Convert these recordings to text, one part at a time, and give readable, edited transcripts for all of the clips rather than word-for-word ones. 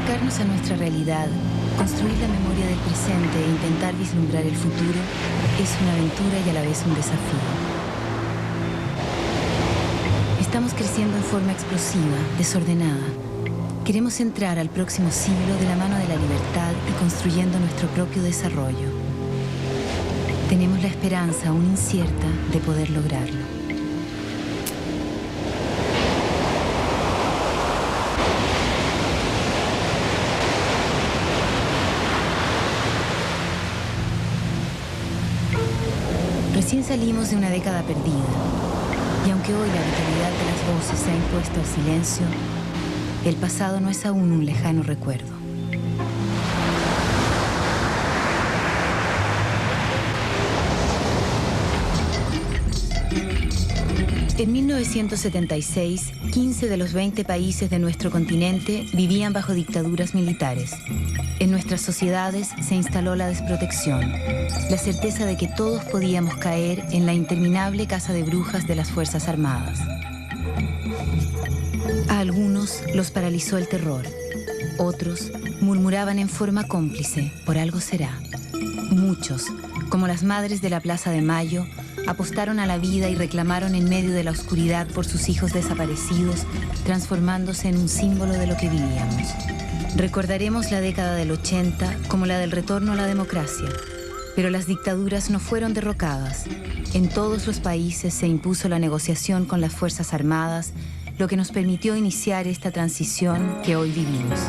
acercarnos a nuestra realidad, construir la memoria del presente e intentar vislumbrar el futuro es una aventura y a la vez un desafío. Estamos creciendo en forma explosiva, desordenada. Queremos entrar al próximo siglo de la mano de la libertad y construyendo nuestro propio desarrollo. Tenemos la esperanza, aún incierta, de poder lograrlo. Recién salimos de una década perdida, y aunque hoy la vitalidad de las voces se ha impuesto al silencio, el pasado no es aún un lejano recuerdo. En 1976, 15 de los 20 países de nuestro continente vivían bajo dictaduras militares. En nuestras sociedades se instaló la desprotección, la certeza de que todos podíamos caer en la interminable caza de brujas de las Fuerzas Armadas. A algunos los paralizó el terror. Otros murmuraban en forma cómplice, por algo será. Muchos, como las madres de la Plaza de Mayo, apostaron a la vida y reclamaron en medio de la oscuridad por sus hijos desaparecidos, transformándose en un símbolo de lo que vivíamos. Recordaremos la década del 80 como la del retorno a la democracia, pero las dictaduras no fueron derrocadas. En todos los países se impuso la negociación con las Fuerzas Armadas, lo que nos permitió iniciar esta transición que hoy vivimos.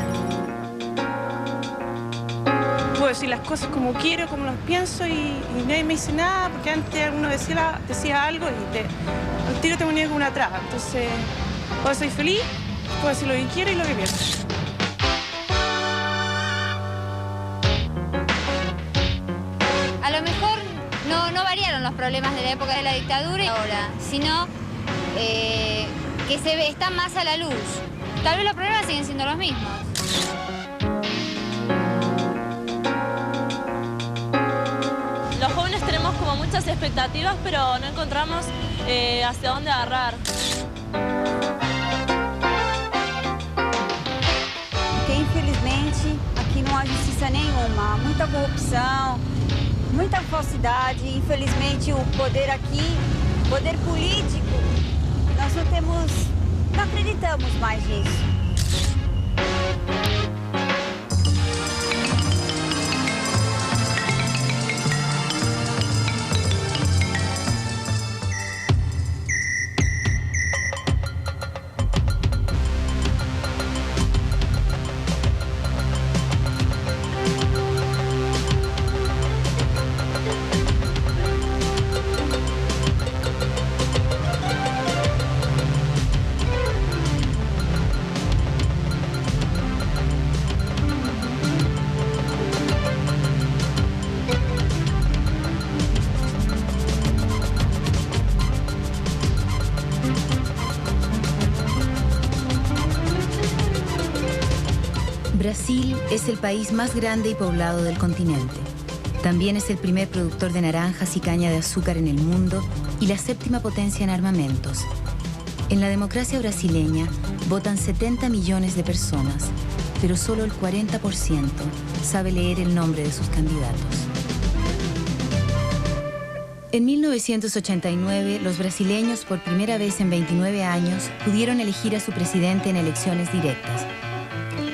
Puedo decir las cosas como quiero, como las pienso y nadie me dice nada, porque antes uno decía algo y al tiro te ponía con una traba. Entonces, puedo ser feliz, puedo decir lo que quiero y lo que pienso. A lo mejor no variaron los problemas de la época de la dictadura y ahora, sino que están más a la luz. Tal vez los problemas siguen siendo los mismos. Los jóvenes tenemos como muchas expectativas, pero no encontramos hacia dónde agarrar. Porque, infelizmente, aqui não há justiça nenhuma. Muita corrupção, muita falsidade. Infelizmente, o poder aqui, poder político, nós não acreditamos mais nisso. Brasil es el país más grande y poblado del continente. También es el primer productor de naranjas y caña de azúcar en el mundo y la séptima potencia en armamentos. En la democracia brasileña votan 70 millones de personas, pero solo el 40% sabe leer el nombre de sus candidatos. En 1989, los brasileños, por primera vez en 29 años, pudieron elegir a su presidente en elecciones directas.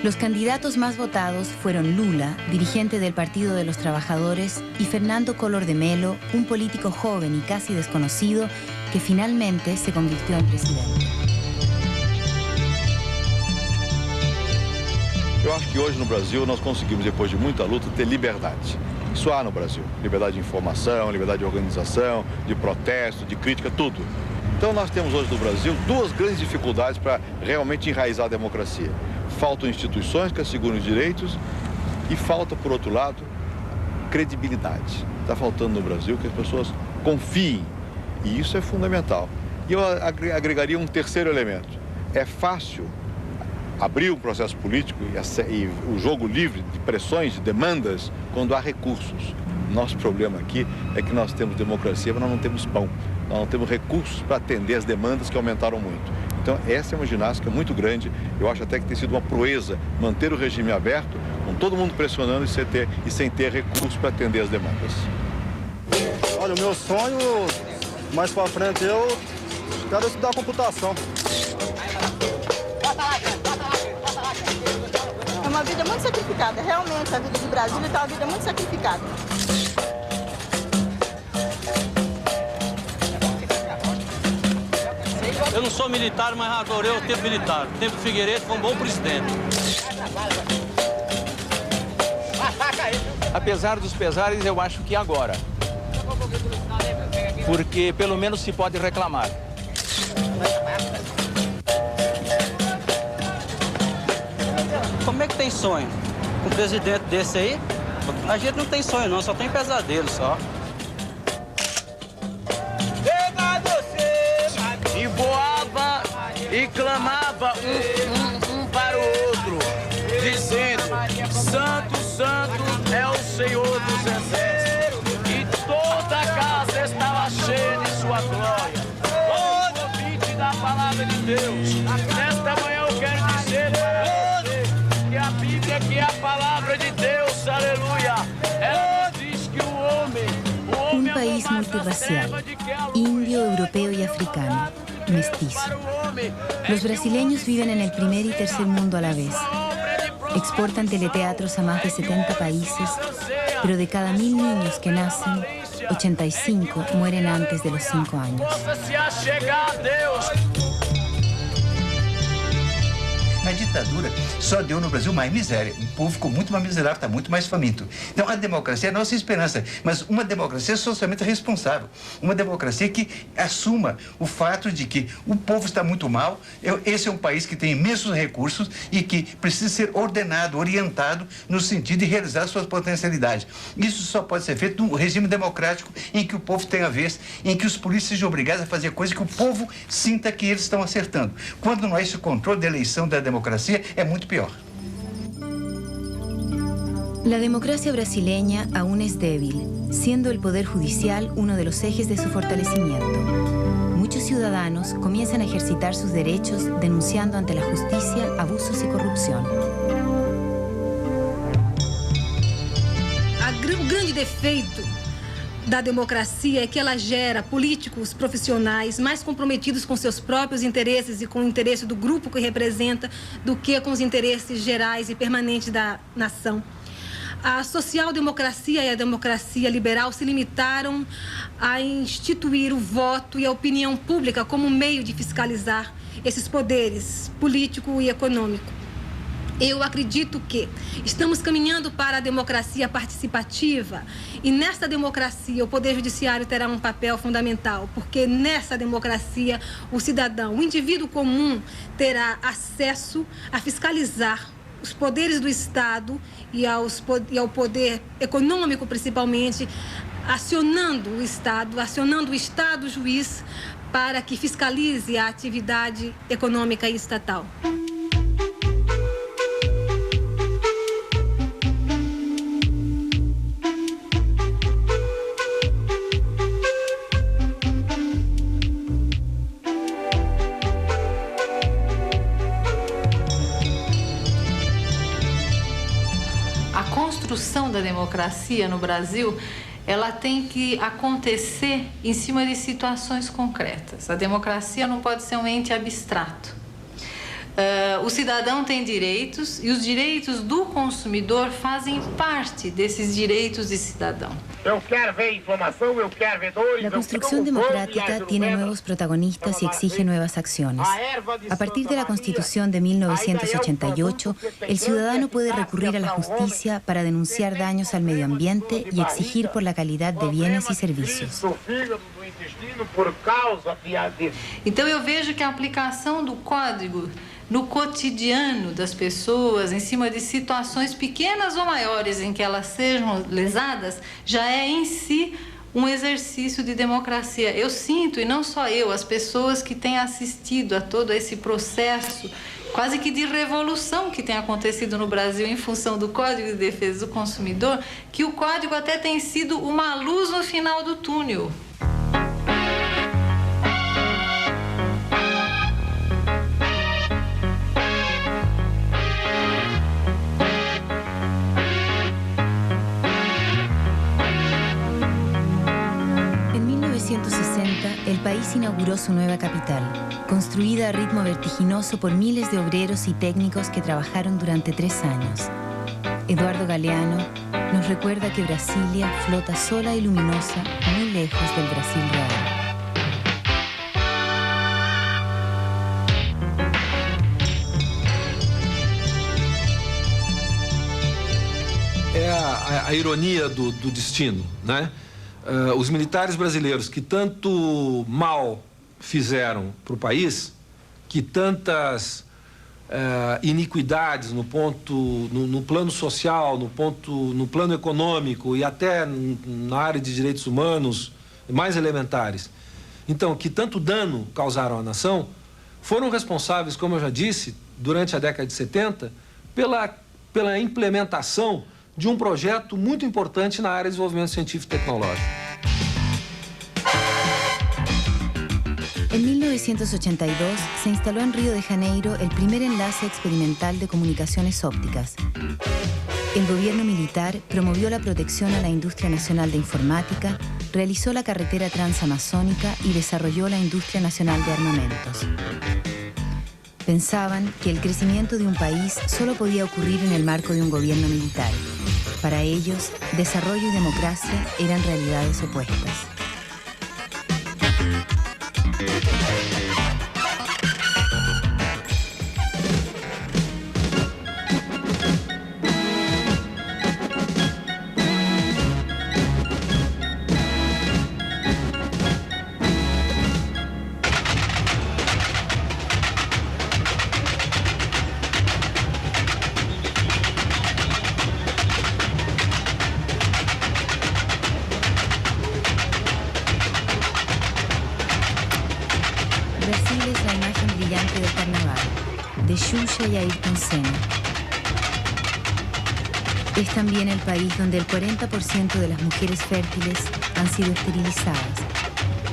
Los candidatos más votados fueron Lula, dirigente del Partido de los Trabajadores, y Fernando Collor de Mello, un político joven y casi desconocido que finalmente se convirtió en presidente. Eu acho que hoje no Brasil nós conseguimos, depois de muita luta, ter liberdade. Isso há no Brasil. Liberdade de informação, liberdade de organização, de protesto, de crítica, tudo. Então nós temos hoje no Brasil duas grandes dificuldades para realmente enraizar a democracia. Faltam instituições que asseguram os direitos e falta, por outro lado, credibilidade. Está faltando no Brasil que as pessoas confiem e isso é fundamental. E eu agregaria um terceiro elemento. É fácil abrir um processo político e o jogo livre de pressões, de demandas, quando há recursos. Nosso problema aqui é que nós temos democracia, mas nós não temos pão. Nós não temos recursos para atender as demandas que aumentaram muito. Então, essa é uma ginástica muito grande. Eu acho até que tem sido uma proeza manter o regime aberto, com todo mundo pressionando e sem ter recursos para atender as demandas. Olha, o meu sonho, mais para frente, eu quero estudar computação. É uma vida muito sacrificada, realmente, a vida de Brasília está uma vida muito sacrificada. Eu não sou militar, mas adorei o tempo militar. O tempo Figueiredo foi um bom presidente. Apesar dos pesares, eu acho que agora. Porque pelo menos se pode reclamar. Como é que tem sonho? Com um presidente desse aí? A gente não tem sonho não, só tem pesadelo só. E voava e clamava um para o outro, dizendo: Santo, Santo é o Senhor dos Exércitos, e toda a casa estava cheia de sua glória. Todo ouvinte da palavra de Deus, nesta manhã eu quero dizer a você que a Bíblia, que é a palavra de Deus, aleluia, ela diz que o homem Un país multirracial, indio, europeo y africano, mestizo. Los brasileños viven en el primer y tercer mundo a la vez. Exportan teleteatros a más de 70 países, pero de cada 1000 niños que nacen, 85 mueren antes de los 5 años. A ditadura só deu no Brasil mais miséria. O povo ficou muito mais miserável, está muito mais faminto. Então, a democracia é a nossa esperança, mas uma democracia socialmente responsável. Uma democracia que assuma o fato de que o povo está muito mal, esse é um país que tem imensos recursos e que precisa ser ordenado, orientado no sentido de realizar suas potencialidades. Isso só pode ser feito num regime democrático em que o povo tenha vez, em que os polícias sejam obrigados a fazer coisas que o povo sinta que eles estão acertando. Quando não há esse controle da eleição da democracia, é muito pior. La democracia brasileña aún es débil, siendo el poder judicial uno de los ejes de su fortalecimiento. Muchos ciudadanos comienzan a ejercitar sus derechos denunciando ante la justicia abusos y corrupción. O grande defeito da democracia é que ela gera políticos profissionais mais comprometidos com seus próprios interesses e com o interesse do grupo que representa do que com os interesses gerais e permanentes da nação. A social-democracia e a democracia liberal se limitaram a instituir o voto e a opinião pública como meio de fiscalizar esses poderes político e econômico. Eu acredito que estamos caminhando para a democracia participativa e nessa democracia o Poder Judiciário terá um papel fundamental, porque nessa democracia o cidadão, o indivíduo comum, terá acesso a fiscalizar os poderes do Estado e ao poder econômico, principalmente, acionando o Estado juiz para que fiscalize a atividade econômica e estatal. A construção da democracia no Brasil, ela tem que acontecer em cima de situações concretas. A democracia não pode ser um ente abstrato. O cidadão tem direitos e os direitos do consumidor fazem parte desses direitos de cidadão. Eu quero ver informação, eu quero ver dores. La construcción democrática tiene nuevos protagonistas y exige nuevas acciones. A partir de la Constitución de 1988, el ciudadano puede recurrir a la justicia para denunciar daños al medio ambiente y exigir por la calidad de bienes y servicios. Então eu vejo que a aplicação do código no cotidiano das pessoas, em cima de situações pequenas ou maiores em que elas sejam lesadas, já é em si um exercício de democracia. Eu sinto, e não só eu, as pessoas que têm assistido a todo esse processo quase que de revolução que tem acontecido no Brasil em função do Código de Defesa do Consumidor, que o código até tem sido uma luz no final do túnel. país inauguró su nueva capital, construida a ritmo vertiginoso por miles de obreros y técnicos que trabajaron durante 3 años. Eduardo Galeano nos recuerda que Brasilia flota sola y luminosa muy lejos del Brasil real. É a ironia do destino, né? Os militares brasileiros que tanto mal fizeram para o país, que tantas iniquidades no plano social, no plano econômico e até na área de direitos humanos mais elementares, então, que tanto dano causaram à nação, foram responsáveis, como eu já disse, durante a década de 70, pela implementação de um projeto muito importante na área de desenvolvimento científico e tecnológico. En 1982 se instaló en Río de Janeiro el primer enlace experimental de comunicaciones ópticas. El gobierno militar promovió la protección a la industria nacional de informática, realizó la carretera transamazónica y desarrolló la industria nacional de armamentos. Pensaban que el crecimiento de un país solo podía ocurrir en el marco de un gobierno militar. Para ellos, desarrollo y democracia eran realidades opuestas. Brasil es la imagen brillante del carnaval, de Xuxa y Ayrton Senna. Es también el país donde el 40% de las mujeres fértiles han sido esterilizadas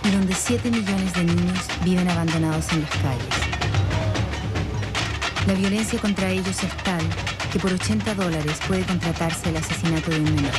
y donde 7 millones de niños viven abandonados en las calles. La violencia contra ellos es tal que por $80 puede contratarse el asesinato de un menor.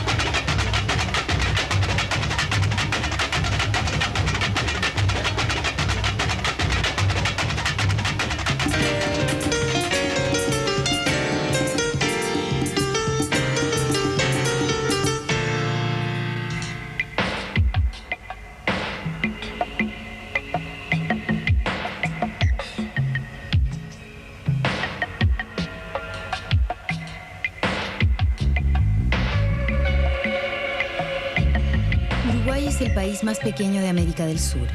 Uruguay es el país más pequeño de América del Sur.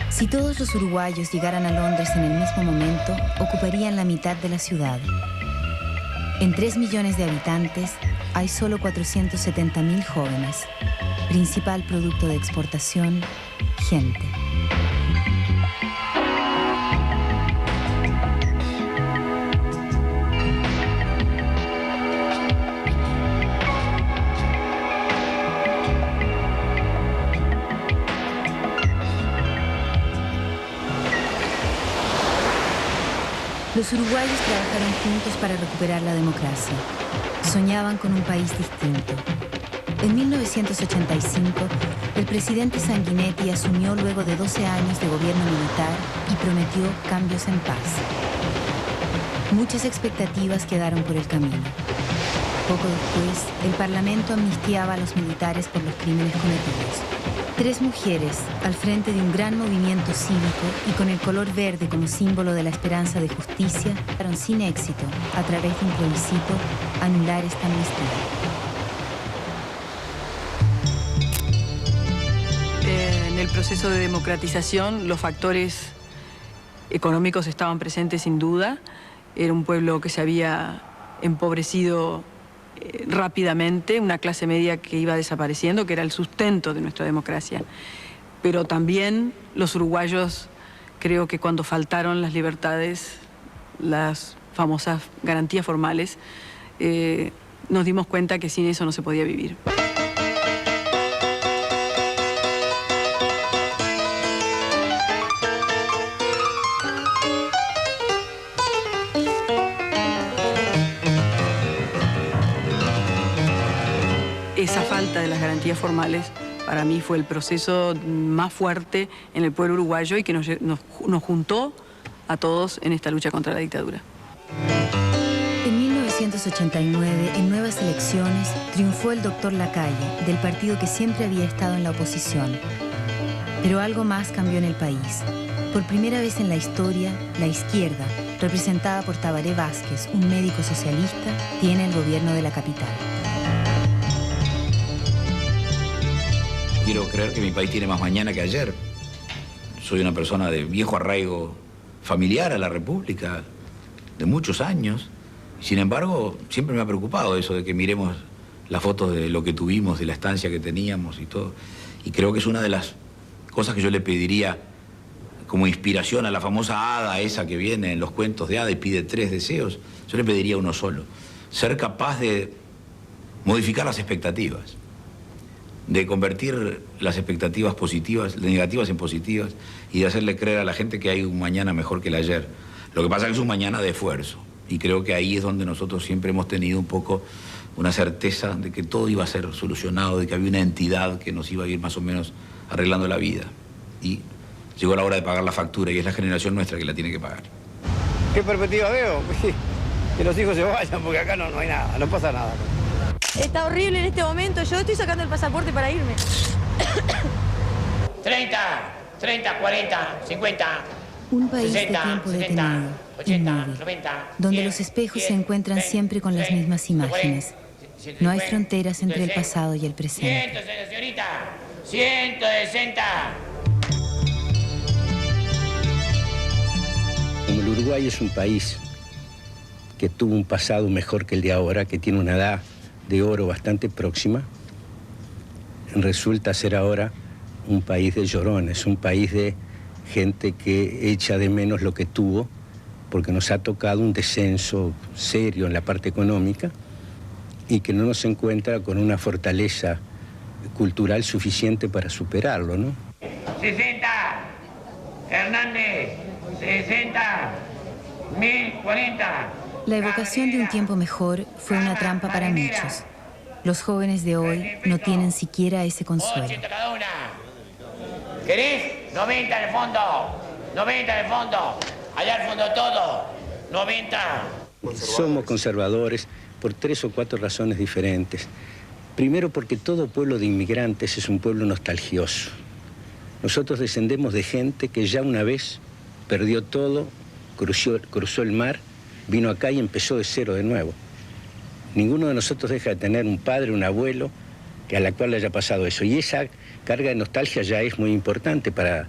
Si todos los uruguayos llegaran a Londres en el mismo momento, ocuparían la mitad de la ciudad. En 3 millones de habitantes, hay solo 470.000 jóvenes. Principal producto de exportación, gente. Los uruguayos trabajaron juntos para recuperar la democracia. Soñaban con un país distinto. En 1985, el presidente Sanguinetti asumió luego de 12 años de gobierno militar y prometió cambios en paz. Muchas expectativas quedaron por el camino. Poco después, el Parlamento amnistiaba a los militares por los crímenes cometidos. 3 mujeres, al frente de un gran movimiento cívico y con el color verde como símbolo de la esperanza de justicia, lograron sin éxito, a través de un plebiscito, anular esta amnistía. En el proceso de democratización, los factores económicos estaban presentes sin duda. Era un pueblo que se había empobrecido rápidamente, una clase media que iba desapareciendo, que era el sustento de nuestra democracia. Pero también los uruguayos, creo que cuando faltaron las libertades, las famosas garantías formales, nos dimos cuenta que sin eso no se podía vivir. Esa falta de las garantías formales para mí fue el proceso más fuerte en el pueblo uruguayo y que nos juntó a todos en esta lucha contra la dictadura. En 1989, en nuevas elecciones, triunfó el doctor Lacalle, del partido que siempre había estado en la oposición. Pero algo más cambió en el país. Por primera vez en la historia, la izquierda, representada por Tabaré Vázquez, un médico socialista, tiene el gobierno de la capital. Quiero creer que mi país tiene más mañana que ayer. Soy una persona de viejo arraigo familiar a la República, de muchos años. Sin embargo, siempre me ha preocupado eso de que miremos las fotos de lo que tuvimos, de la estancia que teníamos y todo. Y creo que es una de las cosas que yo le pediría como inspiración a la famosa hada esa que viene en los cuentos de hada y pide 3 deseos. Yo le pediría uno solo. Ser capaz de modificar las expectativas, de convertir las expectativas positivas, negativas en positivas y de hacerle creer a la gente que hay un mañana mejor que el ayer. Lo que pasa es que es un mañana de esfuerzo. Y creo que ahí es donde nosotros siempre hemos tenido un poco una certeza de que todo iba a ser solucionado, de que había una entidad que nos iba a ir más o menos arreglando la vida. Y llegó la hora de pagar la factura y es la generación nuestra que la tiene que pagar. ¿Qué perspectiva veo? Que los hijos se vayan porque acá no hay nada, no pasa nada. Está horrible en este momento, yo estoy sacando el pasaporte para irme. 30, 40, 50... Un país 60, de tiempo 70, detenido, 80, inmóvil, 90, donde 100, los espejos 10, se encuentran 20, siempre con las mismas imágenes. No hay fronteras entre el 160, pasado y el presente. 160, señorita, 160. Como el Uruguay es un país que tuvo un pasado mejor que el de ahora, que tiene una edad de oro bastante próxima, resulta ser ahora un país de llorones, un país de gente que echa de menos lo que tuvo, porque nos ha tocado un descenso serio en la parte económica y que no nos encuentra con una fortaleza cultural suficiente para superarlo, ¿no? 60, Hernández, 60, 1040. La evocación de un tiempo mejor fue una trampa para muchos. Los jóvenes de hoy no tienen siquiera ese consuelo. 80 cada una. ¿Querés? 90 en el fondo. 90 en el fondo. Allá al fondo todo. 90. Somos conservadores por 3 o 4 razones diferentes. Primero, porque todo pueblo de inmigrantes es un pueblo nostalgioso. Nosotros descendemos de gente que ya una vez perdió todo, cruzó el mar, vino acá y empezó de cero de nuevo. Ninguno de nosotros deja de tener un padre, un abuelo, a la cual le haya pasado eso. Y esa carga de nostalgia ya es muy importante para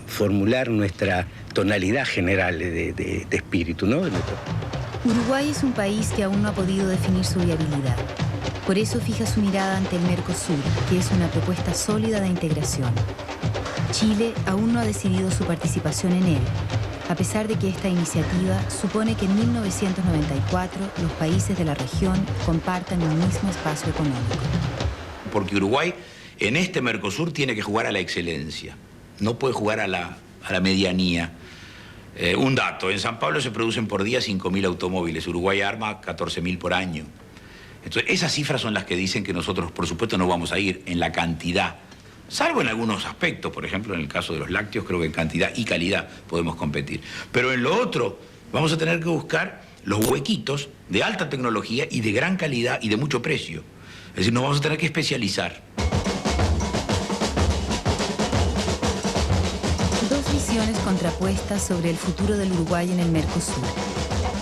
formular nuestra tonalidad general de espíritu, ¿no? Uruguay es un país que aún no ha podido definir su viabilidad. Por eso fija su mirada ante el Mercosur, que es una propuesta sólida de integración. Chile aún no ha decidido su participación en él, a pesar de que esta iniciativa supone que en 1994 los países de la región compartan un mismo espacio económico. Porque Uruguay en este Mercosur tiene que jugar a la excelencia, no puede jugar a la medianía. Un dato, en San Pablo se producen por día 5.000 automóviles, Uruguay arma 14.000 por año. Entonces, esas cifras son las que dicen que nosotros, por supuesto, no vamos a ir en la cantidad, salvo en algunos aspectos, por ejemplo, en el caso de los lácteos, creo que en cantidad y calidad podemos competir. Pero en lo otro, vamos a tener que buscar los huequitos de alta tecnología y de gran calidad y de mucho precio. Es decir, nos vamos a tener que especializar. Dos visiones contrapuestas sobre el futuro del Uruguay en el Mercosur.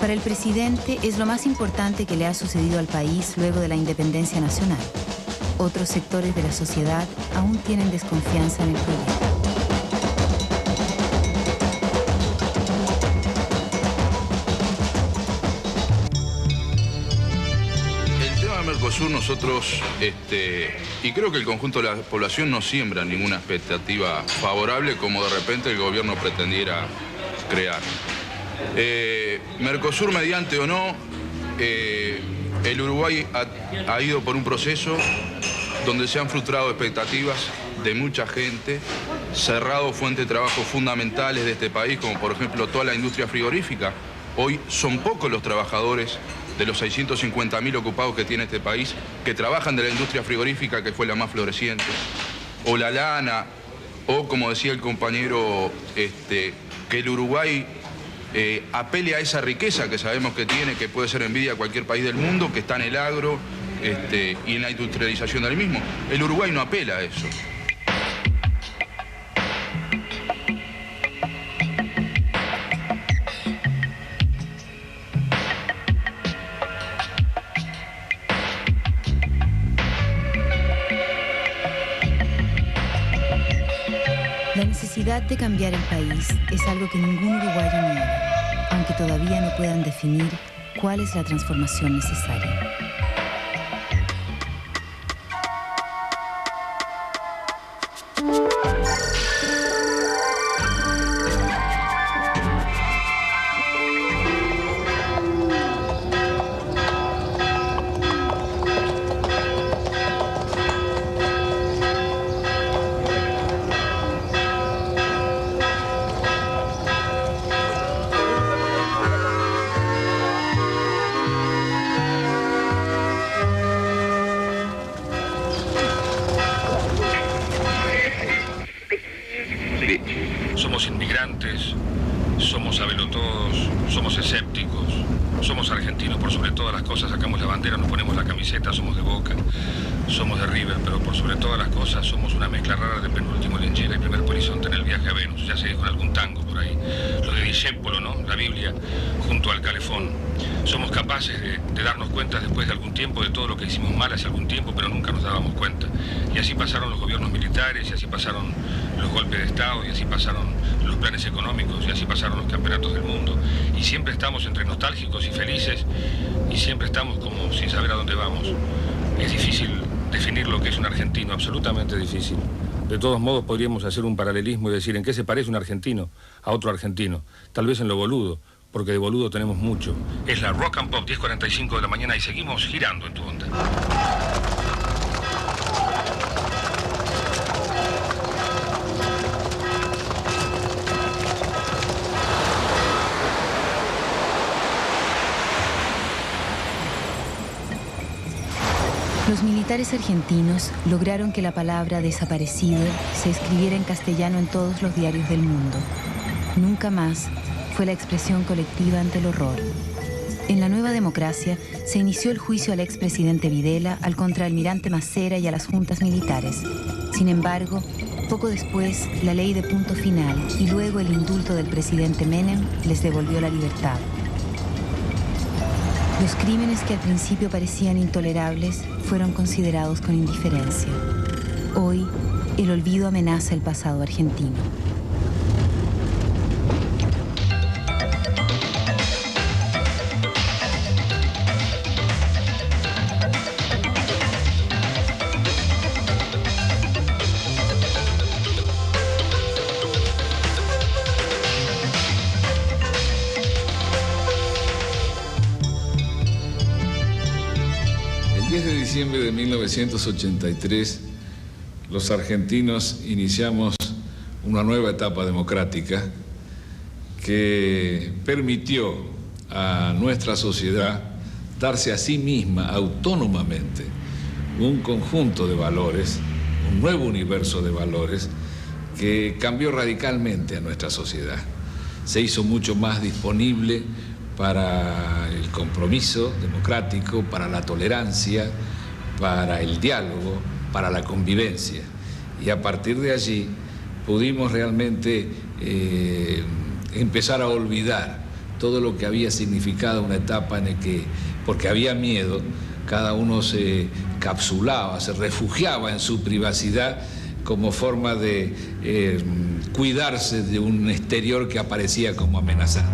Para el presidente es lo más importante que le ha sucedido al país luego de la independencia nacional. Otros sectores de la sociedad aún tienen desconfianza en el proyecto. Mercosur nosotros, y creo que el conjunto de la población no siembra ninguna expectativa favorable como de repente el gobierno pretendiera crear. Mercosur mediante o no, el Uruguay ha ido por un proceso donde se han frustrado expectativas de mucha gente, cerrado fuentes de trabajo fundamentales de este país, como por ejemplo toda la industria frigorífica. Hoy son pocos los trabajadores de los 650.000 ocupados que tiene este país que trabajan de la industria frigorífica, que fue la más floreciente. o la lana, o como decía el compañero, que el Uruguay apele a esa riqueza que sabemos que tiene, que puede ser envidia a cualquier país del mundo, que está en el agro y en la industrialización del mismo. El Uruguay no apela a eso. La necesidad de cambiar el país es algo que ningún uruguayo niega, aunque todavía no puedan definir cuál es la transformación necesaria. Somos inmigrantes, somos sabelotodos, somos escépticos, somos argentinos por sobre todas las cosas, sacamos la bandera, nos ponemos la camiseta, somos de Boca, somos de River, pero por sobre todas las cosas somos una mezcla rara de Penúltimo Linchera y Primer Polizonte en el viaje a Venus, ya se dijo en algún tango por ahí, lo de Discépolo, ¿no? La Biblia junto al calefón. Somos capaces de darnos cuenta después de algún tiempo de todo lo que hicimos mal hace algún tiempo, pero nunca nos dábamos cuenta. Y así pasaron los gobiernos militares, y así pasaron los golpes de Estado, y así pasaron los planes económicos, y así pasaron los campeonatos del mundo. Y siempre estamos entre nostálgicos y felices, y siempre estamos como sin saber a dónde vamos. Es difícil definir lo que es un argentino, absolutamente difícil. De todos modos podríamos hacer un paralelismo y decir en qué se parece un argentino a otro argentino. Tal vez en lo boludo, porque de boludo tenemos mucho. Es la Rock and Pop, 10:45 de la mañana, y seguimos girando en tu onda. Los militares argentinos lograron que la palabra desaparecido se escribiera en castellano en todos los diarios del mundo. Nunca más fue la expresión colectiva ante el horror. En la nueva democracia se inició el juicio al expresidente Videla, al contraalmirante Macera y a las juntas militares. Sin embargo, poco después, la ley de punto final y luego el indulto del presidente Menem les devolvió la libertad. Los crímenes que al principio parecían intolerables fueron considerados con indiferencia. Hoy, el olvido amenaza el pasado argentino. El 10 de diciembre de 1983, los argentinos iniciamos una nueva etapa democrática que permitió a nuestra sociedad darse a sí misma autónomamente un conjunto de valores, un nuevo universo de valores que cambió radicalmente a nuestra sociedad. Se hizo mucho más disponible para el compromiso democrático, para la tolerancia, para el diálogo, para la convivencia. Y a partir de allí pudimos realmente empezar a olvidar todo lo que había significado una etapa en la que, porque había miedo, cada uno se capsulaba, se refugiaba en su privacidad como forma de cuidarse de un exterior que aparecía como amenazante.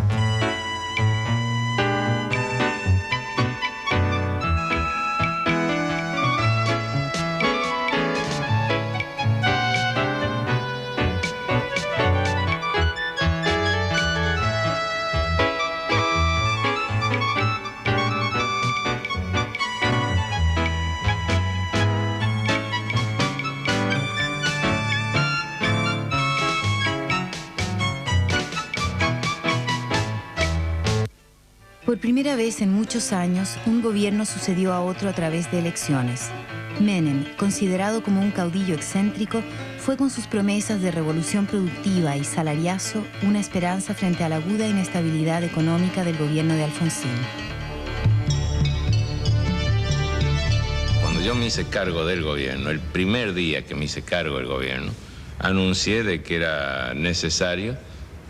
Por primera vez en muchos años, un gobierno sucedió a otro a través de elecciones. Menem, considerado como un caudillo excéntrico, fue con sus promesas de revolución productiva y salariazo una esperanza frente a la aguda inestabilidad económica del gobierno de Alfonsín. Cuando yo me hice cargo del gobierno, el primer día que me hice cargo del gobierno, anuncié de que era necesario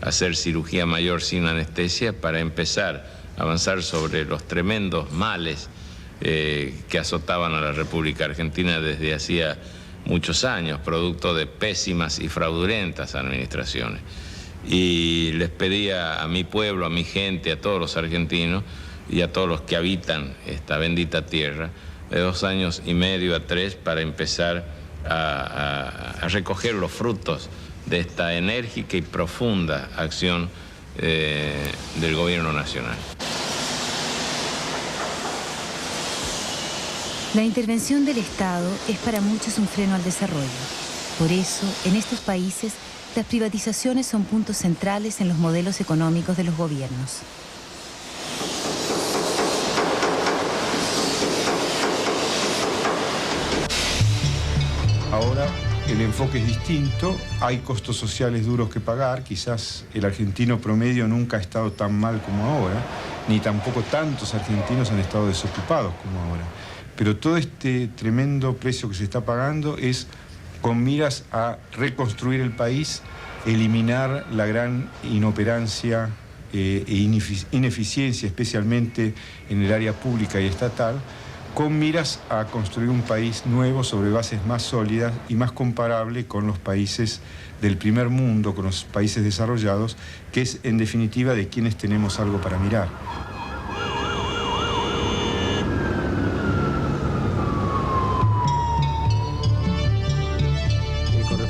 hacer cirugía mayor sin anestesia para empezar a avanzar sobre los tremendos males que azotaban a la República Argentina desde hacía muchos años, producto de pésimas y fraudulentas administraciones. Y les pedía a mi pueblo, a mi gente, a todos los argentinos y a todos los que habitan esta bendita tierra, de 2 años y medio a 3 para empezar a recoger los frutos de esta enérgica y profunda acción del gobierno nacional. La intervención del Estado es para muchos un freno al desarrollo. Por eso, en estos países, las privatizaciones son puntos centrales en los modelos económicos de los gobiernos. Ahora el enfoque es distinto, hay costos sociales duros que pagar, quizás el argentino promedio nunca ha estado tan mal como ahora, ni tampoco tantos argentinos han estado desocupados como ahora. Pero todo este tremendo precio que se está pagando es con miras a reconstruir el país, eliminar la gran inoperancia e ineficiencia, especialmente en el área pública y estatal, con miras a construir un país nuevo sobre bases más sólidas y más comparable con los países del primer mundo, con los países desarrollados, que es en definitiva de quienes tenemos algo para mirar.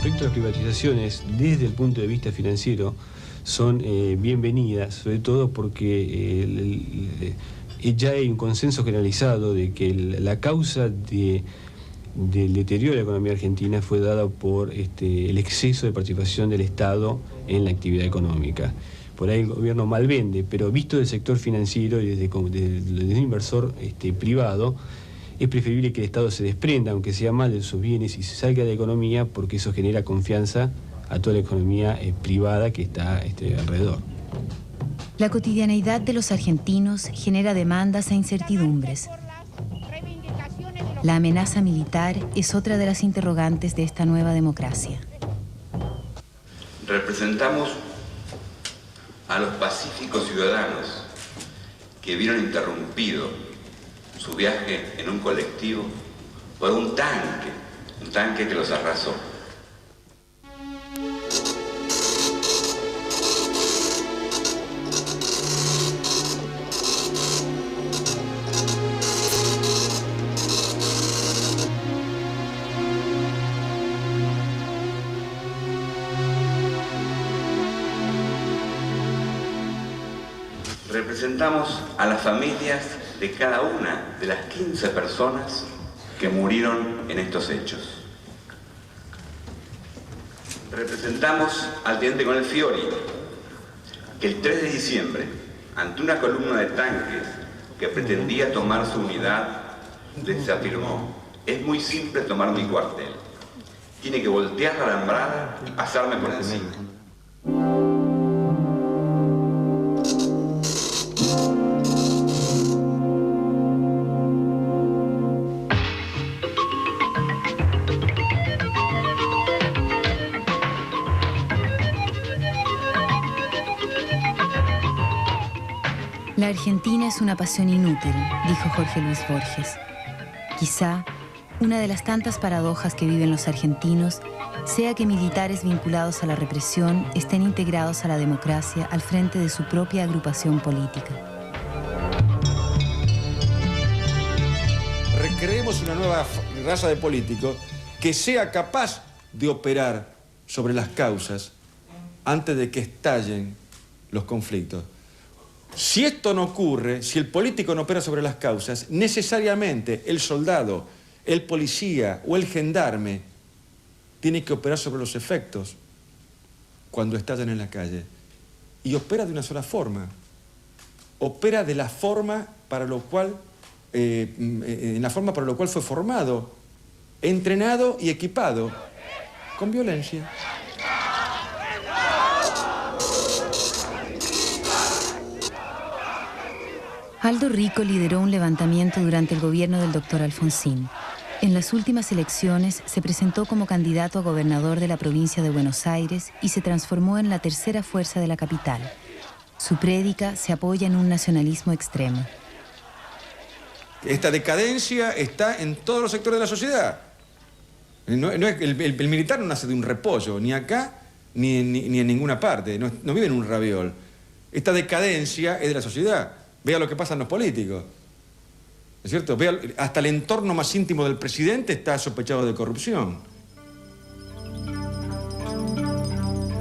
Respecto a las privatizaciones, desde el punto de vista financiero, son bienvenidas, sobre todo porque ya hay un consenso generalizado de que la causa del deterioro de la economía argentina fue dada por el exceso de participación del Estado en la actividad económica. Por ahí el gobierno malvende, pero visto del sector financiero y desde un inversor privado, es preferible que el Estado se desprenda, aunque sea mal, de sus bienes y se salga de la economía, porque eso genera confianza a toda la economía privada que está alrededor. La cotidianeidad de los argentinos genera demandas e incertidumbres. La amenaza militar es otra de las interrogantes de esta nueva democracia. Representamos a los pacíficos ciudadanos que vieron interrumpido su viaje en un colectivo por un tanque que los arrasó. Representamos a las familias de cada una de las 15 personas que murieron en estos hechos. Representamos al teniente coronel Fiori, que el 3 de diciembre, ante una columna de tanques que pretendía tomar su unidad, les afirmó: es muy simple tomar mi cuartel. Tiene que voltear la alambrada y pasarme por encima. La Argentina es una pasión inútil, dijo Jorge Luis Borges. Quizá una de las tantas paradojas que viven los argentinos sea que militares vinculados a la represión estén integrados a la democracia al frente de su propia agrupación política. Recreemos una nueva raza de políticos que sea capaz de operar sobre las causas antes de que estallen los conflictos. Si esto no ocurre, si el político no opera sobre las causas, necesariamente el soldado, el policía o el gendarme tiene que operar sobre los efectos cuando estallan en la calle. Y opera de una sola forma, opera de la forma para lo cual, en la forma para lo cual fue formado, entrenado y equipado, con violencia. Aldo Rico lideró un levantamiento durante el gobierno del doctor Alfonsín. En las últimas elecciones se presentó como candidato a gobernador de la provincia de Buenos Aires y se transformó en la tercera fuerza de la capital. Su prédica se apoya en un nacionalismo extremo. Esta decadencia está en todos los sectores de la sociedad. El militar no nace de un repollo, ni acá ni en ninguna parte, no vive en un raviol. Esta decadencia es de la sociedad. Vea lo que pasa en los políticos. ¿Es cierto? Vea, hasta el entorno más íntimo del presidente está sospechado de corrupción.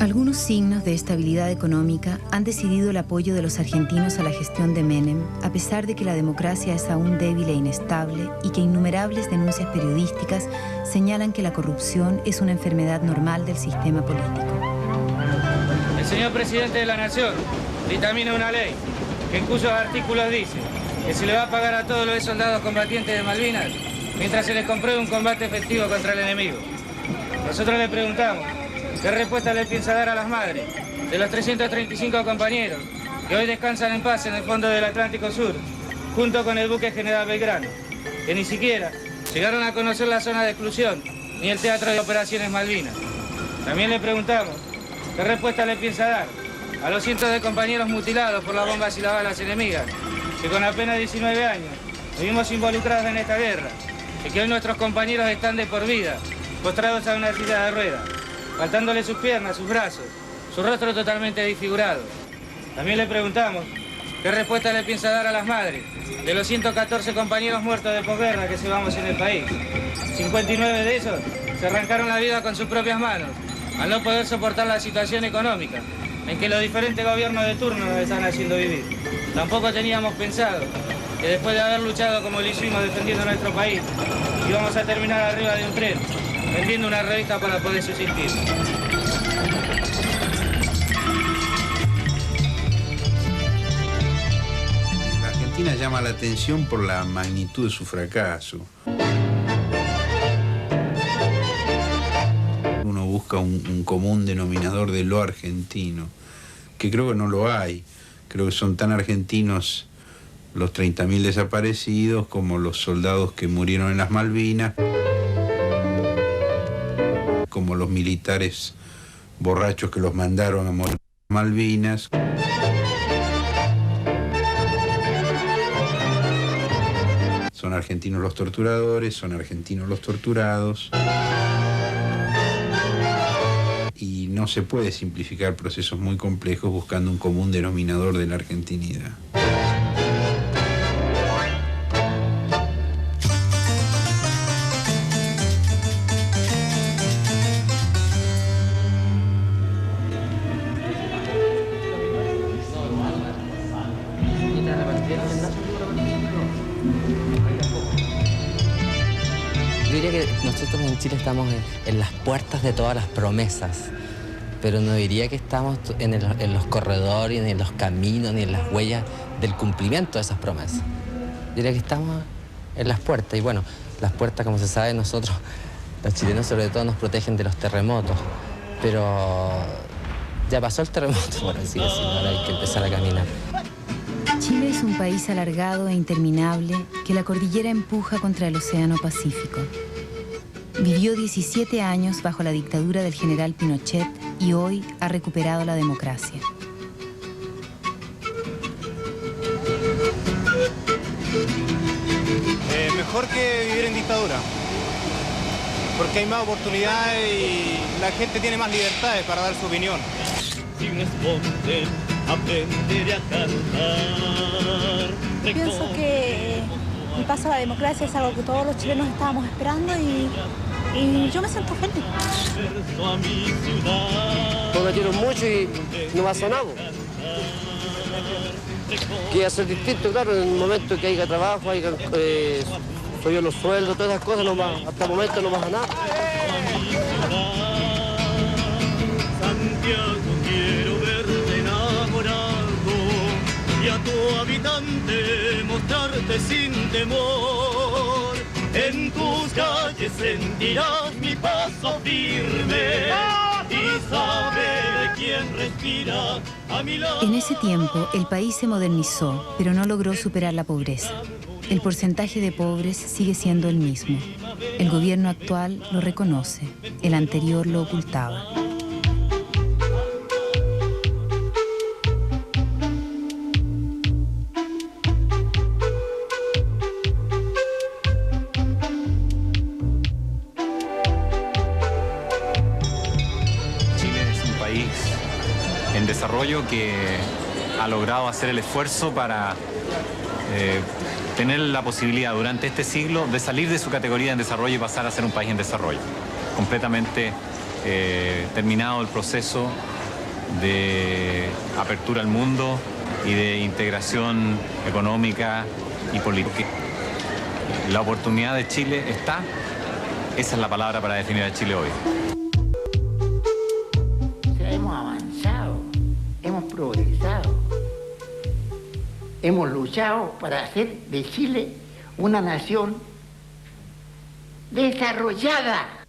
Algunos signos de estabilidad económica han decidido el apoyo de los argentinos a la gestión de Menem, a pesar de que la democracia es aún débil e inestable y que innumerables denuncias periodísticas señalan que la corrupción es una enfermedad normal del sistema político. El señor presidente de la Nación dictamina una ley que en cuyos artículos dice que se le va a pagar a todos los soldados combatientes de Malvinas mientras se les compruebe un combate efectivo contra el enemigo. Nosotros le preguntamos, ¿qué respuesta le piensa dar a las madres de los 335 compañeros que hoy descansan en paz en el fondo del Atlántico Sur, junto con el buque General Belgrano, que ni siquiera llegaron a conocer la zona de exclusión ni el teatro de operaciones Malvinas? También le preguntamos, ¿qué respuesta le piensa dar a los cientos de compañeros mutilados por las bombas y las balas enemigas, que con apenas 19 años vivimos involucrados en esta guerra, y que hoy nuestros compañeros están de por vida, postrados a una silla de ruedas, faltándole sus piernas, sus brazos, su rostro totalmente desfigurado? También le preguntamos qué respuesta le piensa dar a las madres de los 114 compañeros muertos de posguerra que llevamos en el país. 59 de esos se arrancaron la vida con sus propias manos, al no poder soportar la situación económica en que los diferentes gobiernos de turno nos están haciendo vivir. Tampoco teníamos pensado que después de haber luchado como lo hicimos defendiendo nuestro país, íbamos a terminar arriba de un tren, vendiendo una revista para poder subsistir. La Argentina llama la atención por la magnitud de su fracaso. Uno busca un común denominador de lo argentino, que creo que no lo hay. Creo que son tan argentinos los 30.000 desaparecidos como los soldados que murieron en las Malvinas, como los militares borrachos que los mandaron a morir en Malvinas. Son argentinos los torturadores, son argentinos los torturados. Y no se puede simplificar procesos muy complejos buscando un común denominador de la argentinidad. Yo diría que nosotros en Chile estamos en las puertas de todas las promesas, pero no diría que estamos en los corredores, ni en los caminos, ni en las huellas del cumplimiento de esas promesas. Yo diría que estamos en las puertas, y bueno, las puertas, como se sabe, nosotros, los chilenos sobre todo, nos protegen de los terremotos, pero ya pasó el terremoto, por así decirlo, ahora hay que empezar a caminar. Chile es un país alargado e interminable que la cordillera empuja contra el Océano Pacífico. Vivió 17 años bajo la dictadura del general Pinochet y hoy ha recuperado la democracia. Mejor que vivir en dictadura, porque hay más oportunidades y la gente tiene más libertades para dar su opinión. Aprenderé a cantar. Pienso que el paso a la democracia es algo que todos los chilenos estábamos esperando y yo me siento feliz. Prometieron mucho y no pasó nada. Quiere ser distinto, claro, en el momento que haya trabajo, haya subido los sueldos, todas esas cosas, hasta el momento no pasa nada. Santiago, quiero verte enamorado y a tu habitante mostrarte sin temor. En tus calles sentirás mi paso firme y saber quién respira a mi lado. En ese tiempo, el país se modernizó, pero no logró superar la pobreza. El porcentaje de pobres sigue siendo el mismo. El gobierno actual lo reconoce, el anterior lo ocultaba. En desarrollo que ha logrado hacer el esfuerzo para tener la posibilidad durante este siglo de salir de su categoría en desarrollo y pasar a ser un país en desarrollo. Completamente terminado el proceso de apertura al mundo y de integración económica y política. La oportunidad de Chile está, esa es la palabra para definir a Chile hoy. Hemos avanzado, hemos progresado, hemos luchado para hacer de Chile una nación desarrollada.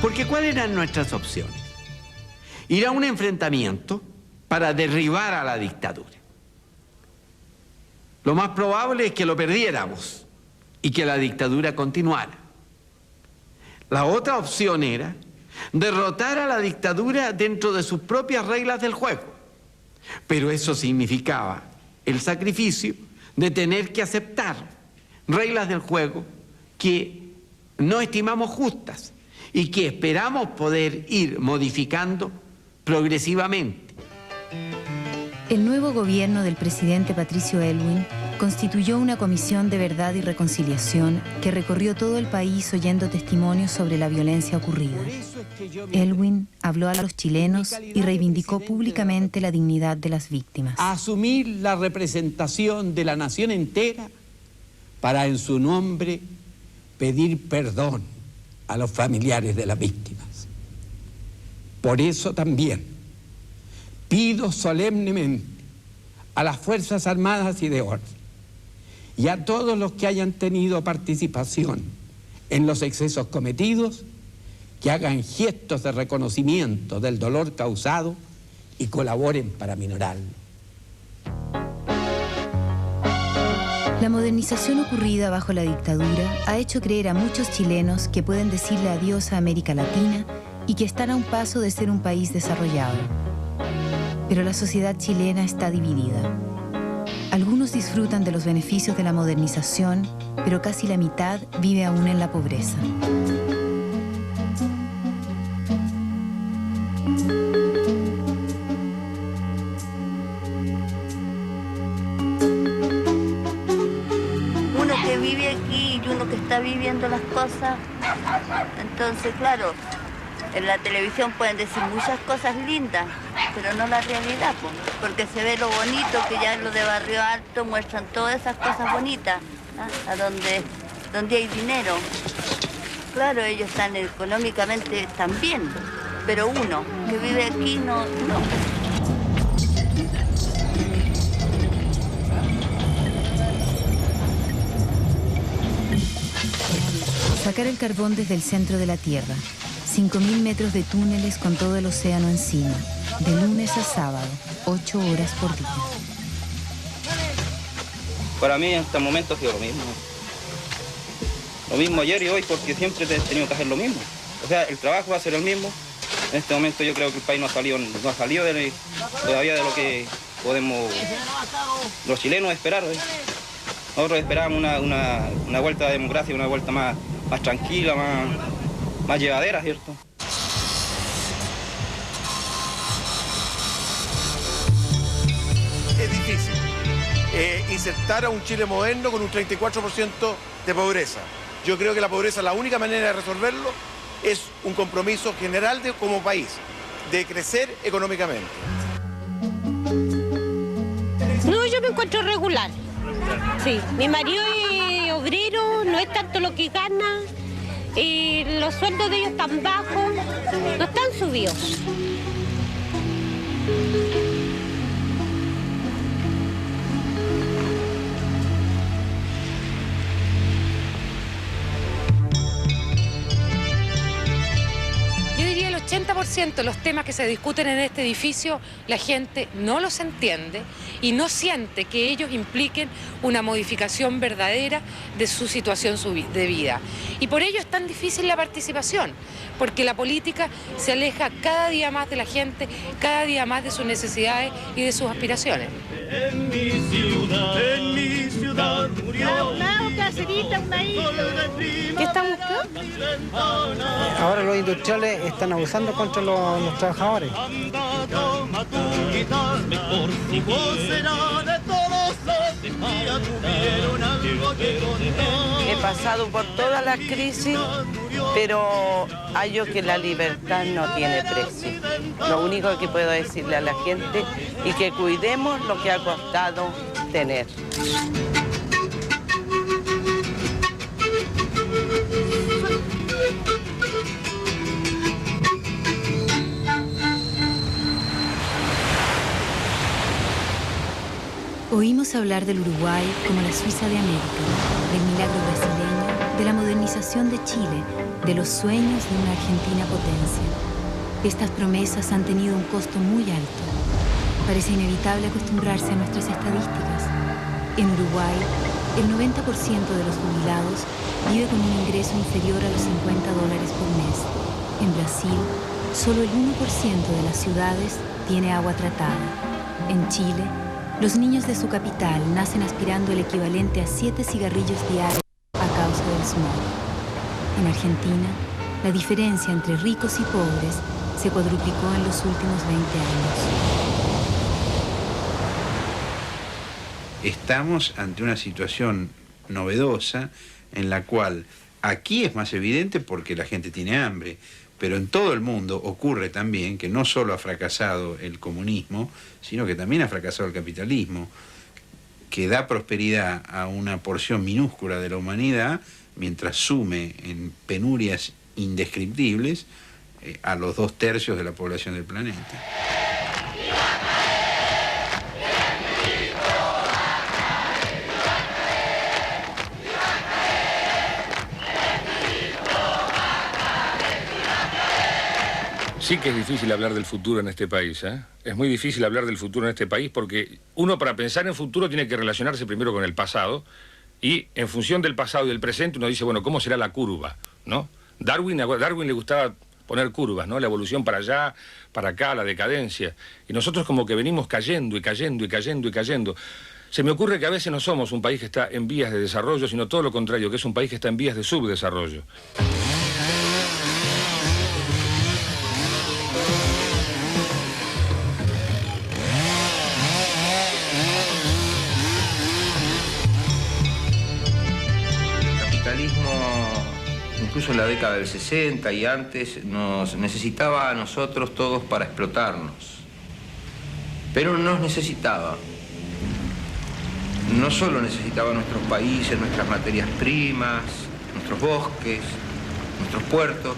Porque ¿cuáles eran nuestras opciones? Ir a un enfrentamiento para derribar a la dictadura. Lo más probable es que lo perdiéramos y que la dictadura continuara. La otra opción era derrotar a la dictadura dentro de sus propias reglas del juego. Pero eso significaba el sacrificio de tener que aceptar reglas del juego que no estimamos justas y que esperamos poder ir modificando progresivamente. El nuevo gobierno del presidente Patricio Aylwin constituyó una comisión de verdad y reconciliación que recorrió todo el país oyendo testimonios sobre la violencia ocurrida. Aylwin habló a los chilenos y reivindicó públicamente la dignidad de las víctimas. A asumir la representación de la nación entera para en su nombre pedir perdón a los familiares de las víctimas. Por eso también pido solemnemente a las Fuerzas Armadas y de Orden y a todos los que hayan tenido participación en los excesos cometidos que hagan gestos de reconocimiento del dolor causado y colaboren para minorarlo. La modernización ocurrida bajo la dictadura ha hecho creer a muchos chilenos que pueden decirle adiós a América Latina y que están a un paso de ser un país desarrollado. Pero la sociedad chilena está dividida. Algunos disfrutan de los beneficios de la modernización, pero casi la mitad vive aún en la pobreza. Está viviendo las cosas, entonces claro, en la televisión pueden decir muchas cosas lindas, pero no la realidad, porque se ve lo bonito, que ya en lo de Barrio Alto muestran todas esas cosas bonitas, ¿no? A donde hay dinero. Claro, ellos están económicamente también, pero uno que vive aquí no. Sacar el carbón desde el centro de la Tierra. 5.000 metros de túneles con todo el océano encima. De lunes a sábado, 8 horas por día. Para mí hasta el momento ha sido lo mismo. Lo mismo ayer y hoy, porque siempre he tenido que hacer lo mismo. O sea, el trabajo va a ser el mismo. En este momento yo creo que el país no ha salido todavía de lo que podemos los chilenos esperar. Nosotros esperábamos una vuelta a la democracia, una vuelta más tranquila, más llevadera, ¿cierto? Es difícil insertar a un Chile moderno con un 34% de pobreza. Yo creo que la pobreza, la única manera de resolverlo es un compromiso general como país, de crecer económicamente. No, yo me encuentro regular. Sí, mi marido es obrero, no es tanto lo que gana, los sueldos de ellos están bajos, no están subidos. Yo diría el 80% de los temas que se discuten en este edificio, la gente no los entiende y no siente que ellos impliquen una modificación verdadera de su situación de vida. Y por ello es tan difícil la participación, porque la política se aleja cada día más de la gente, cada día más de sus necesidades y de sus aspiraciones. En mi ciudad murió. Una caserita, una isla. ¿Qué están buscando? Ahora los industriales están abusando contra los trabajadores. He pasado por todas las crisis, pero hallo que la libertad no tiene precio. Lo único que puedo decirle a la gente es que cuidemos lo que ha costado tener. Oímos hablar del Uruguay como la Suiza de América, del milagro brasileño, de la modernización de Chile, de los sueños de una Argentina potencia. Estas promesas han tenido un costo muy alto. Parece inevitable acostumbrarse a nuestras estadísticas. En Uruguay, el 90% de los jubilados vive con un ingreso inferior a los $50 por mes. En Brasil, solo el 1% de las ciudades tiene agua tratada. En Chile, los niños de su capital nacen aspirando el equivalente a 7 cigarrillos diarios a causa del smog. En Argentina, la diferencia entre ricos y pobres se cuadruplicó en los últimos 20 años. Estamos ante una situación novedosa en la cual aquí es más evidente porque la gente tiene hambre, pero en todo el mundo ocurre también que no solo ha fracasado el comunismo, sino que también ha fracasado el capitalismo, que da prosperidad a una porción minúscula de la humanidad, mientras sume en penurias indescriptibles a los 2/3 de la población del planeta. Sí que es difícil hablar del futuro en este país, ¿eh? Es muy difícil hablar del futuro en este país porque uno para pensar en futuro tiene que relacionarse primero con el pasado y en función del pasado y del presente uno dice, bueno, ¿cómo será la curva? ¿No? A Darwin le gustaba poner curvas, ¿no? La evolución para allá, para acá, la decadencia. Y nosotros como que venimos cayendo y cayendo y cayendo y cayendo. Se me ocurre que a veces no somos un país que está en vías de desarrollo, sino todo lo contrario, que es un país que está en vías de subdesarrollo. Incluso en la década del 60 y antes, nos necesitaba a nosotros todos para explotarnos. Pero nos necesitaba. No solo necesitaba a nuestros países, nuestras materias primas, nuestros bosques, nuestros puertos,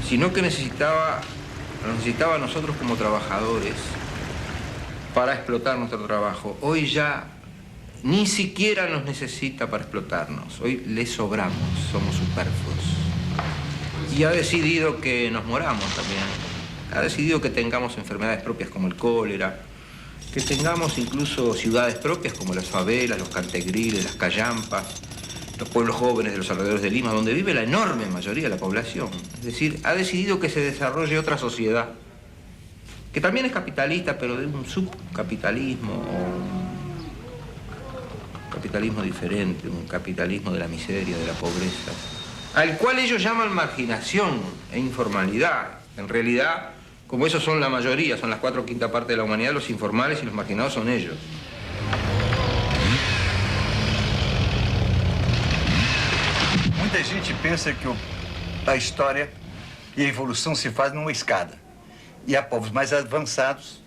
sino que nos necesitaba a nosotros como trabajadores para explotar nuestro trabajo. Hoy ya ni siquiera nos necesita para explotarnos. Hoy le sobramos, somos superfluos. Y ha decidido que nos moramos también. Ha decidido que tengamos enfermedades propias como el cólera, que tengamos incluso ciudades propias como las favelas, los cantegriles, las callampas, los pueblos jóvenes de los alrededores de Lima, donde vive la enorme mayoría de la población. Es decir, ha decidido que se desarrolle otra sociedad, que también es capitalista, pero de un subcapitalismo, capitalismo diferente, un capitalismo de la miseria, de la pobreza, al cual ellos llaman marginación e informalidad. En realidad, como esos son la mayoría, son las 4/5 partes de la humanidad, los informales y los marginados son ellos. Muita gente pensa que a história E a evolução se faz numa escada. E há povos mais avançados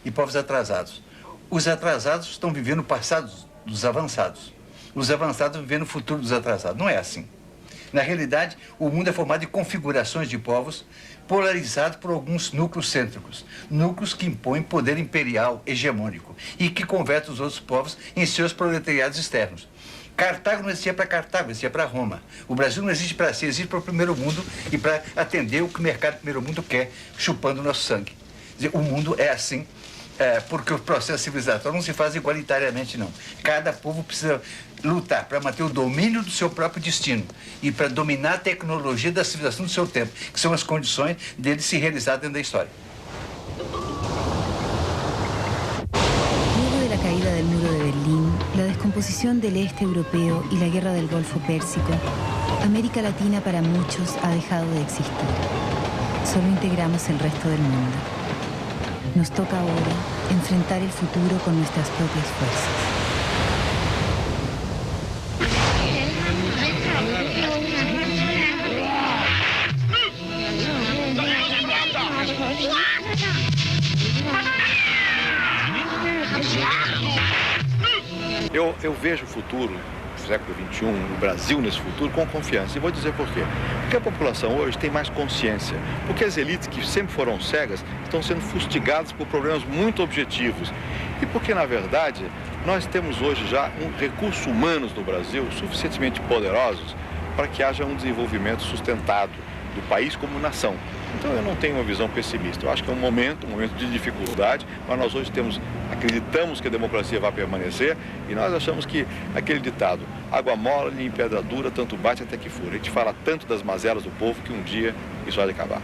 e povos atrasados. Os atrasados estão vivendo o passado dos avançados. Os avançados vivendo o futuro dos atrasados. Não é assim. Na realidade, o mundo é formado de configurações de povos polarizados por alguns núcleos cêntricos. Núcleos que impõem poder imperial, hegemônico, e que convertem os outros povos em seus proletariados externos. Cartago não existia para Cartago, existia para Roma. O Brasil não existe para si, existe para o primeiro mundo e para atender o que o mercado do primeiro mundo quer, chupando o nosso sangue. Quer dizer, o mundo é assim, porque o processo civilizatório não se faz igualitariamente, não. Cada povo precisa lutar para manter o domínio do seu próprio destino e para dominar a tecnologia da civilização do seu tempo, que são as condições dele se realizar dentro da história. Luego de la caída del muro de Berlín, la descomposición del este europeo y la guerra del Golfo Pérsico, América Latina para muchos ha dejado de existir. Solo integramos el resto del mundo. Nos toca ahora enfrentar el futuro con nuestras propias fuerzas. Eu vejo o futuro do século XXI, o Brasil nesse futuro, com confiança. E vou dizer por quê. Porque a população hoje tem mais consciência. Porque as elites que sempre foram cegas estão sendo fustigadas por problemas muito objetivos. E porque, na verdade, nós temos hoje já recursos humanos no Brasil suficientemente poderosos para que haja um desenvolvimento sustentado do país como nação. Então eu não tenho uma visão pessimista. Eu acho que é um momento de dificuldade, mas nós hoje acreditamos que a democracia vai permanecer e nós achamos que aquele ditado, água mole em pedra dura, tanto bate até que fura. A gente fala tanto das mazelas do povo que um dia isso vai acabar.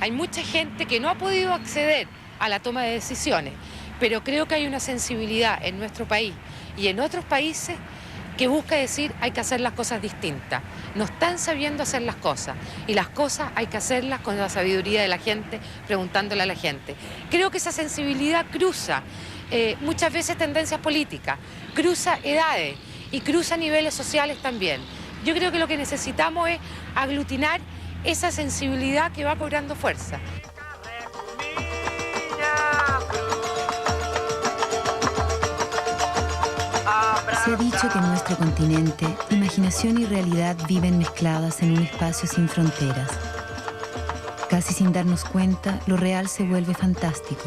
Hay mucha gente que no ha podido acceder a la toma de decisiones, pero creo que hay una sensibilidad en nuestro país y en otros países que busca decir hay que hacer las cosas distintas. No están sabiendo hacer las cosas y las cosas hay que hacerlas con la sabiduría de la gente, preguntándole a la gente. Creo que esa sensibilidad cruza muchas veces tendencias políticas, cruza edades y cruza niveles sociales también. Yo creo que lo que necesitamos es aglutinar esa sensibilidad que va cobrando fuerza. Se ha dicho que en nuestro continente, imaginación y realidad viven mezcladas en un espacio sin fronteras. Casi sin darnos cuenta, lo real se vuelve fantástico.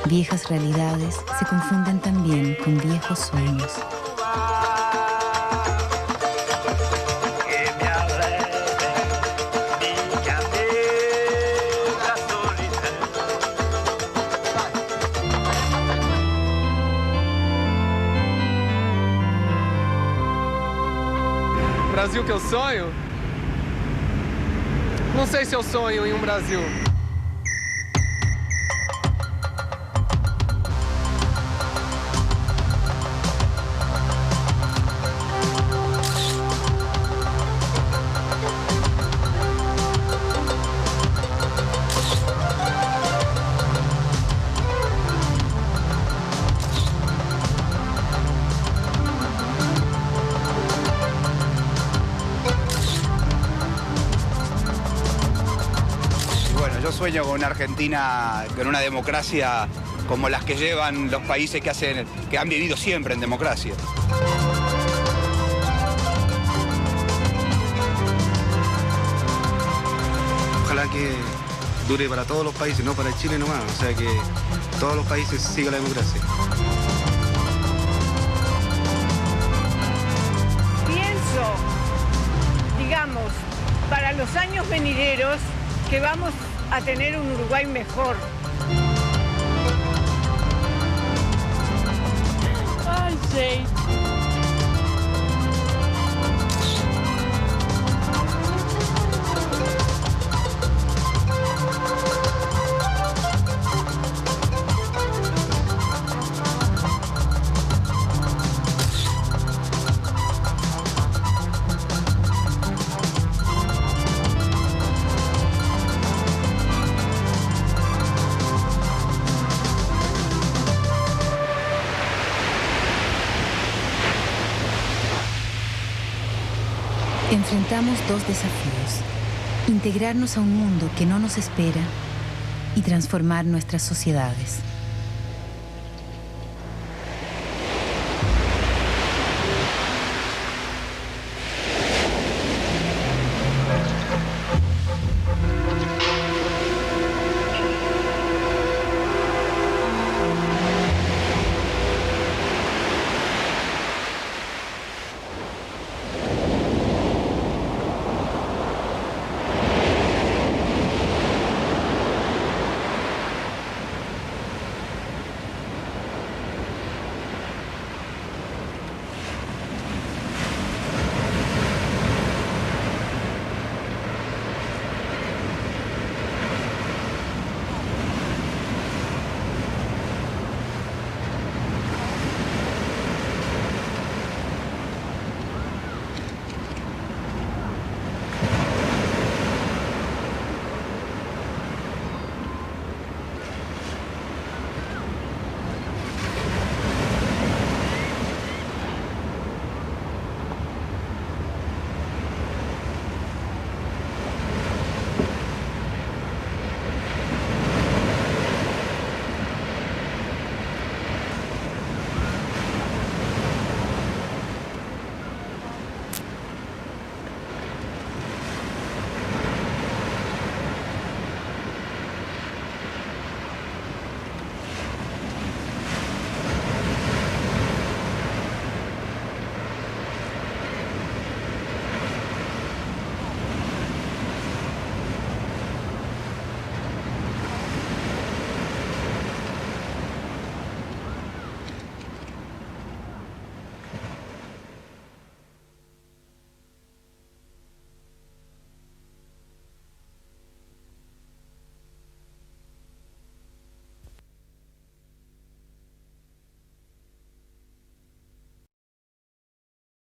Viejas realidades se confunden también con viejos sueños. Brasil que eu sonho? Não sei se eu sonho em um Brasil. Yo sueño con una Argentina, con una democracia como las que llevan los países que han vivido siempre en democracia. Ojalá que dure para todos los países, no para Chile nomás, o sea que todos los países sigan la democracia. Pienso, digamos, para los años venideros, que vamos a tener un Uruguay mejor. Ay, sí. Enfrentamos dos desafíos. integrarnos a un mundo que no nos espera y transformar nuestras sociedades.